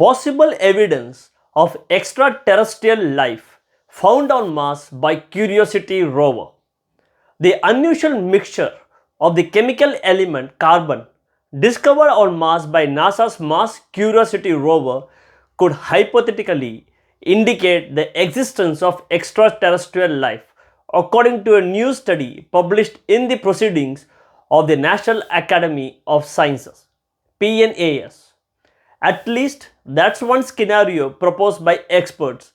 Possible evidence of extraterrestrial life found on Mars by Curiosity rover. The unusual mixture of the chemical element carbon discovered on Mars by NASA's Mars Curiosity rover could hypothetically indicate the existence of extraterrestrial life, according to a new study published in the Proceedings of the National Academy of Sciences (PNAS). At least that's one scenario proposed by experts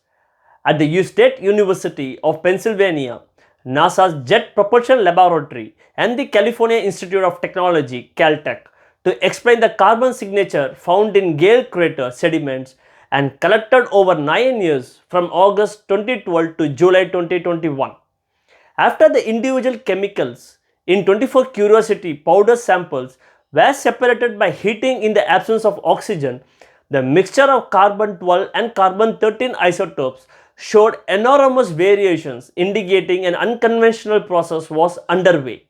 at the State University of Pennsylvania, NASA's Jet Propulsion Laboratory, and the California Institute of Technology (Caltech) to explain the carbon signature found in Gale crater sediments and collected over 9 years from August 2012 to July 2021. After the individual chemicals in 24 Curiosity powder samples were separated by heating in the absence of oxygen, the mixture of carbon-12 and carbon-13 isotopes showed enormous variations, indicating an unconventional process was underway.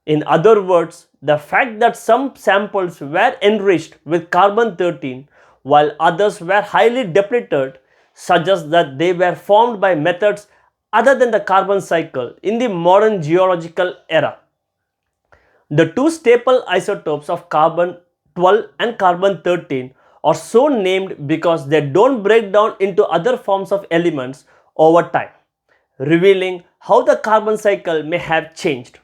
In other words, the fact that some samples were enriched with carbon-13 while others were highly depleted suggests that they were formed by methods other than the carbon cycle in the modern geological era. The two staple isotopes of carbon-12 and carbon-13 are so named because they don't break down into other forms of elements over time, revealing how the carbon cycle may have changed.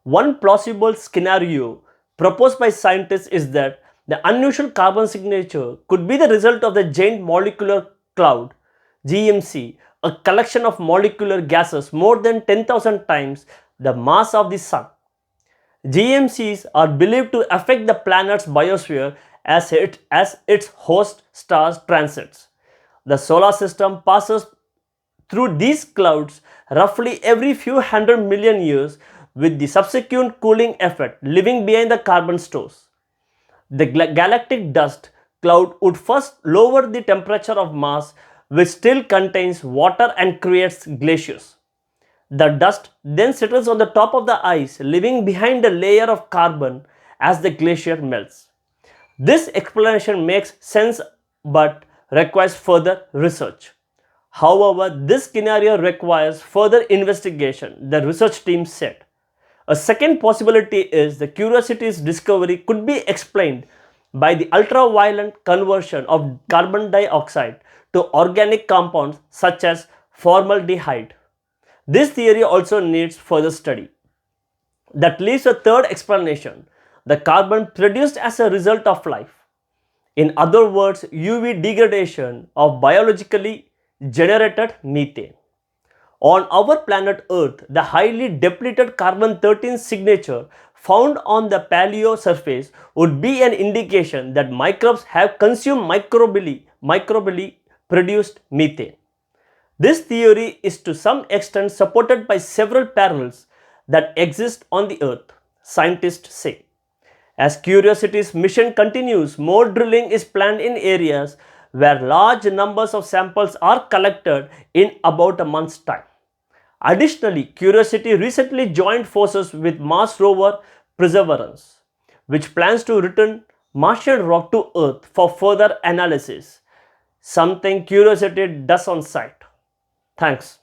One plausible scenario proposed by scientists is that the unusual carbon signature could be the result of the Giant Molecular Cloud (GMC), a collection of molecular gases more than 10,000 times the mass of the Sun. GMCs are believed to affect the planet's biosphere as its host stars transits. The solar system passes through these clouds roughly every few hundred million years, with the subsequent cooling effect leaving behind the carbon stores. The galactic dust cloud would first lower the temperature of Mars, which still contains water and creates glaciers. The dust then settles on the top of the ice, leaving behind a layer of carbon as the glacier melts. This explanation makes sense but requires further research. However, this scenario requires further investigation, the research team said. A second possibility is the Curiosity's discovery could be explained by the ultraviolet conversion of carbon dioxide to organic compounds such as formaldehyde. This theory also needs further study. That leaves a third explanation: the carbon produced as a result of life. In other words, UV degradation of biologically generated methane. On our planet Earth, the highly depleted carbon-13 signature found on the paleo surface would be an indication that microbes have consumed microbially produced methane. This theory is to some extent supported by several parallels that exist on the Earth, scientists say. As Curiosity's mission continues, more drilling is planned in areas where large numbers of samples are collected in about a month's time. Additionally, Curiosity recently joined forces with Mars rover Perseverance, which plans to return Martian rock to Earth for further analysis, something Curiosity does on site. Thanks.